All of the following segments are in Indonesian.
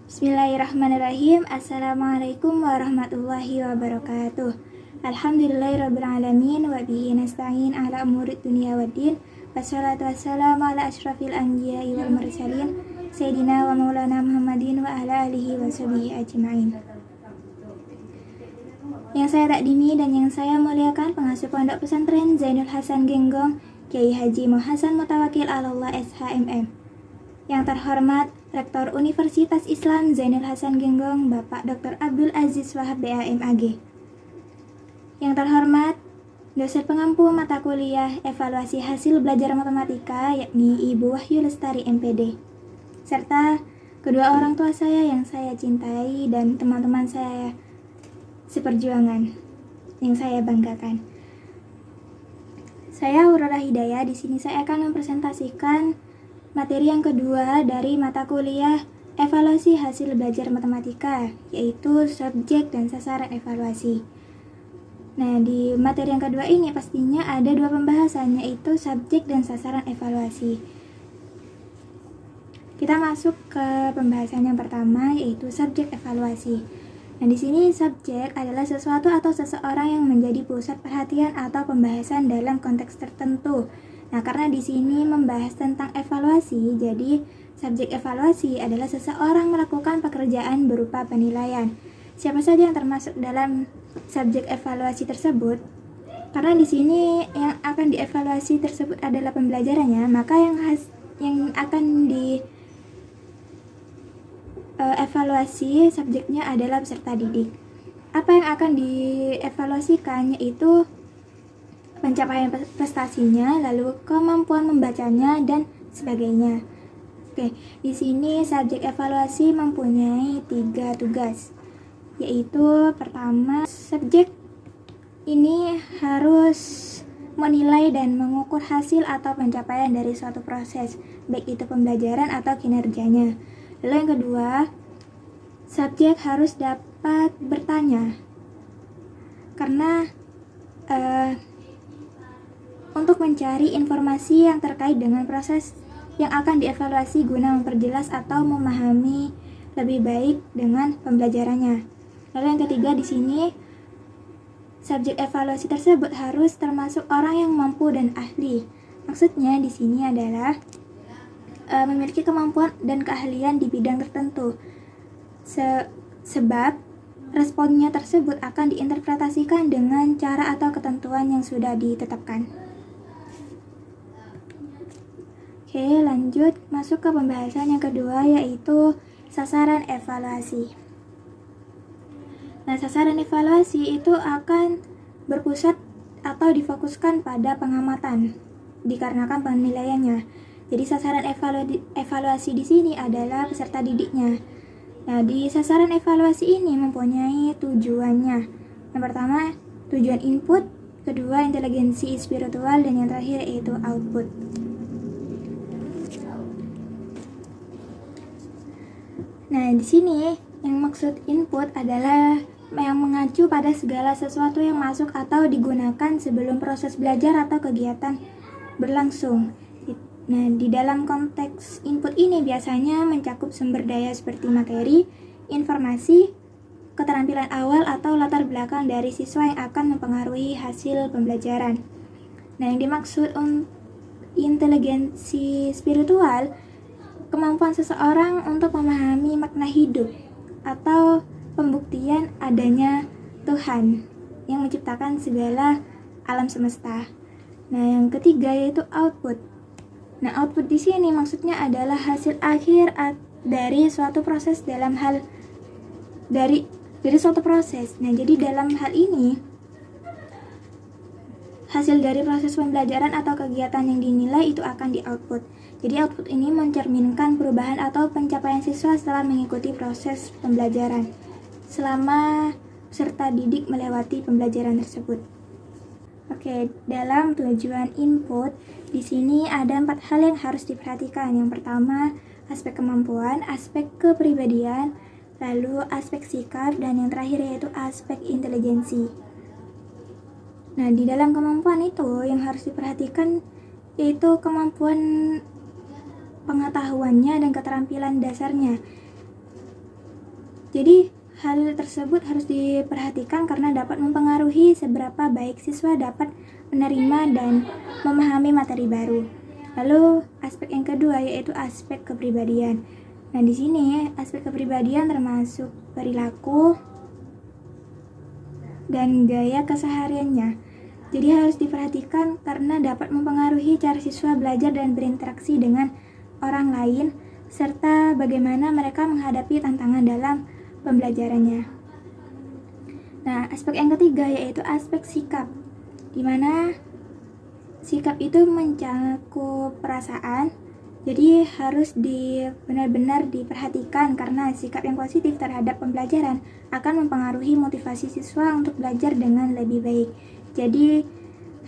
Bismillahirrahmanirrahim. Assalamualaikum warahmatullahi wabarakatuh. Alhamdulillahirrabbilalamin. Wa bihi nasta'in ala umurid dunia waddin. Wassalatu wassalamu ala ashrafil anbiya'i wal mursalin Sayyidina wa maulana Muhammadin wa ala alihi wa sahbihi ajma'in. Yang saya takdimi dan yang saya muliakan pengasuh Pondok Pesantren Zainul Hasan Genggong, Kiai Haji Muhasan Mutawakil Allah SHMM. Yang terhormat Rektor Universitas Islam Zainul Hasan Genggong, Bapak Dr. Abdul Aziz Wahab BAMAG. Yang terhormat dosen pengampu mata kuliah evaluasi hasil belajar matematika, yakni Ibu Wahyu Lestari MPD, serta kedua orang tua saya yang saya cintai dan teman-teman saya seperjuangan yang saya banggakan. Saya Aurora Hidayah. Di sini saya akan mempresentasikan materi yang kedua dari mata kuliah evaluasi hasil belajar matematika, yaitu subjek dan sasaran evaluasi. Nah, di materi yang kedua ini pastinya ada dua pembahasan, yaitu subjek dan sasaran evaluasi. Kita masuk ke pembahasan yang pertama, yaitu subjek evaluasi. Nah, di sini subjek adalah sesuatu atau seseorang yang menjadi pusat perhatian atau pembahasan dalam konteks tertentu. Nah, karena di sini membahas tentang evaluasi, jadi subjek evaluasi adalah seseorang melakukan pekerjaan berupa penilaian. Siapa saja yang termasuk dalam subjek evaluasi tersebut? Karena di sini yang akan dievaluasi tersebut adalah pembelajarannya, maka yang akan evaluasi subjeknya adalah peserta didik. Apa yang akan dievaluasikan yaitu pencapaian prestasinya, lalu kemampuan membacanya dan sebagainya. Oke, di sini subjek evaluasi mempunyai 3 tugas, yaitu pertama, subjek ini harus menilai dan mengukur hasil atau pencapaian dari suatu proses, baik itu pembelajaran atau kinerjanya. Lalu yang kedua, subjek harus dapat bertanya, karena untuk mencari informasi yang terkait dengan proses yang akan dievaluasi guna memperjelas atau memahami lebih baik dengan pembelajarannya. Lalu yang ketiga, di sini subjek evaluasi tersebut harus termasuk orang yang mampu dan ahli. Maksudnya di sini adalah memiliki kemampuan dan keahlian di bidang tertentu. Sebab responnya tersebut akan diinterpretasikan dengan cara atau ketentuan yang sudah ditetapkan. Oke, lanjut masuk ke pembahasan yang kedua, yaitu sasaran evaluasi. Nah, sasaran evaluasi itu akan berpusat atau difokuskan pada pengamatan dikarenakan penilaiannya. Jadi sasaran evaluasi di sini adalah peserta didiknya. Nah, di sasaran evaluasi ini mempunyai tujuannya. Yang pertama, tujuan input, kedua inteligensi spiritual, dan yang terakhir yaitu output. Nah, di sini yang maksud input adalah yang mengacu pada segala sesuatu yang masuk atau digunakan sebelum proses belajar atau kegiatan berlangsung. Nah, di dalam konteks input ini biasanya mencakup sumber daya seperti materi, informasi, keterampilan awal atau latar belakang dari siswa yang akan mempengaruhi hasil pembelajaran. Nah, yang dimaksud inteligensi spiritual, kemampuan seseorang untuk memahami makna hidup atau pembuktian adanya Tuhan yang menciptakan segala alam semesta. Nah, yang ketiga yaitu output. Nah, output di sini maksudnya adalah hasil akhir dari suatu proses dalam hal dari suatu proses. Nah, jadi dalam hal ini hasil dari proses pembelajaran atau kegiatan yang dinilai itu akan di-output. Jadi output ini mencerminkan perubahan atau pencapaian siswa setelah mengikuti proses pembelajaran selama peserta didik melewati pembelajaran tersebut. Oke, dalam tujuan input, di sini ada 4 hal yang harus diperhatikan. Yang pertama, aspek kemampuan, aspek kepribadian, lalu aspek sikap, dan yang terakhir yaitu aspek inteligensi. Nah, di dalam kemampuan itu yang harus diperhatikan yaitu kemampuan pengetahuannya dan keterampilan dasarnya. Jadi hal tersebut harus diperhatikan karena dapat mempengaruhi seberapa baik siswa dapat menerima dan memahami materi baru. Lalu aspek yang kedua yaitu aspek kepribadian. Nah, di sini aspek kepribadian termasuk perilaku dan gaya kesehariannya. Jadi harus diperhatikan karena dapat mempengaruhi cara siswa belajar dan berinteraksi dengan orang lain serta bagaimana mereka menghadapi tantangan dalam pembelajarannya. Nah, aspek yang ketiga yaitu aspek sikap, di mana sikap itu mencakup perasaan, jadi harus benar-benar diperhatikan karena sikap yang positif terhadap pembelajaran akan mempengaruhi motivasi siswa untuk belajar dengan lebih baik. Jadi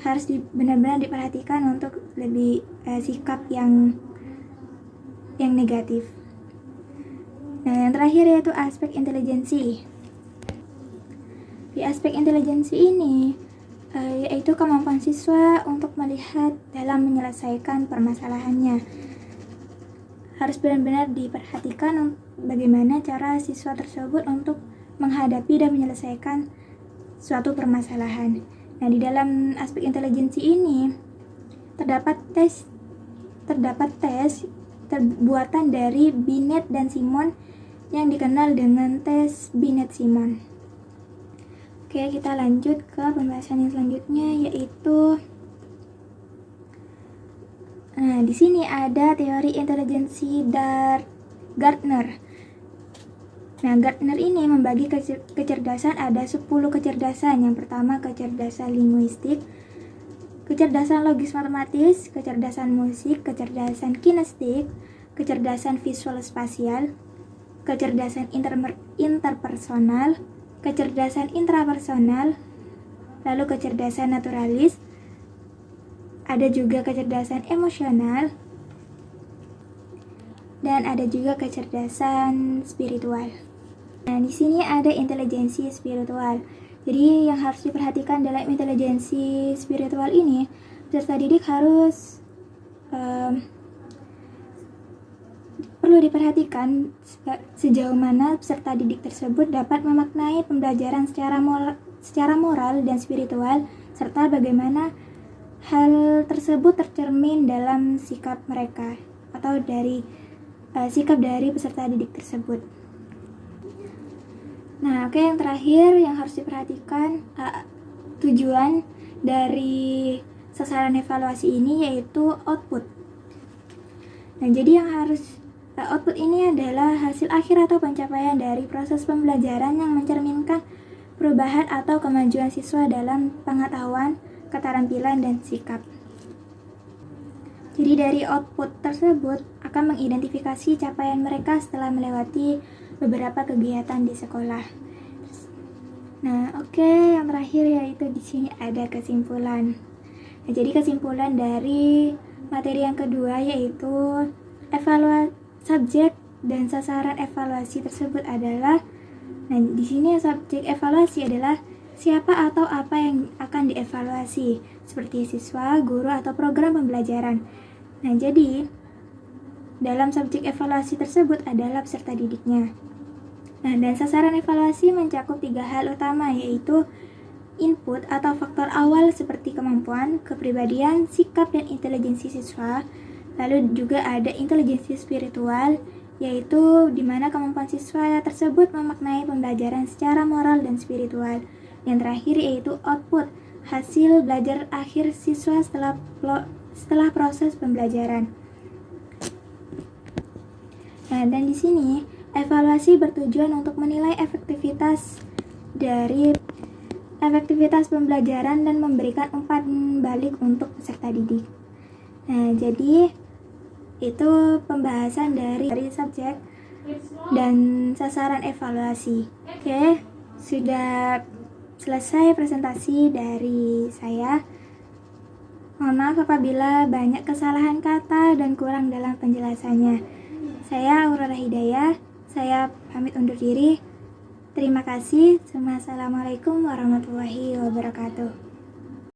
harus benar-benar diperhatikan untuk lebih sikap yang negatif. Nah, yang terakhir yaitu aspek intelijensi. Di aspek intelijensi ini yaitu kemampuan siswa untuk melihat dalam menyelesaikan permasalahannya. Harus benar-benar diperhatikan bagaimana cara siswa tersebut untuk menghadapi dan menyelesaikan suatu permasalahan. Nah, di dalam aspek intelijensi ini terdapat tes buatan dari Binet dan Simon yang dikenal dengan tes Binet-Simon. Oke, kita lanjut ke pembahasan yang selanjutnya yaitu di sini ada teori intelijensi Gardner. Nah, Gardner ini membagi kecerdasan ada 10 kecerdasan. Yang pertama kecerdasan linguistik, kecerdasan logis matematis, kecerdasan musik, kecerdasan kinestik, kecerdasan visual spasial, kecerdasan interpersonal, kecerdasan intrapersonal, lalu kecerdasan naturalis, ada juga kecerdasan emosional, dan ada juga kecerdasan spiritual. Nah, di sini ada intelijensi spiritual. Jadi yang harus diperhatikan dalam intelijensi spiritual ini, peserta didik harus perlu diperhatikan sejauh mana peserta didik tersebut dapat memaknai pembelajaran secara moral dan spiritual, serta bagaimana hal tersebut tercermin dalam sikap mereka atau dari sikap dari peserta didik tersebut. Nah, oke, yang terakhir yang harus diperhatikan tujuan dari sasaran evaluasi ini yaitu output. Nah, jadi yang harus output ini adalah hasil akhir atau pencapaian dari proses pembelajaran yang mencerminkan perubahan atau kemajuan siswa dalam pengetahuan, keterampilan, dan sikap. Jadi dari output tersebut akan mengidentifikasi capaian mereka setelah melewati beberapa kegiatan di sekolah. Nah, oke, yang terakhir yaitu di sini ada kesimpulan. Nah, jadi kesimpulan dari materi yang kedua yaitu subjek dan sasaran evaluasi tersebut adalah, nah di sini subjek evaluasi adalah siapa atau apa yang akan dievaluasi, seperti siswa, guru, atau program pembelajaran. Nah, jadi dalam subjek evaluasi tersebut adalah peserta didiknya. Nah, dan sasaran evaluasi mencakup 3 hal utama, yaitu input atau faktor awal seperti kemampuan, kepribadian, sikap, dan intelijensi siswa. Lalu juga ada intelijensi spiritual, yaitu di mana kemampuan siswa tersebut memaknai pembelajaran secara moral dan spiritual. Yang terakhir yaitu output, hasil belajar akhir siswa setelah proses pembelajaran. Nah, dan di sini evaluasi bertujuan untuk menilai efektivitas pembelajaran dan memberikan umpan balik untuk peserta didik. Nah, jadi itu pembahasan dari subjek dan sasaran evaluasi. Oke, sudah selesai presentasi dari saya. Mohon maaf apabila banyak kesalahan kata dan kurang dalam penjelasannya. Saya Aurora Hidayah, saya pamit undur diri. Terima kasih. Assalamualaikum warahmatullahi wabarakatuh.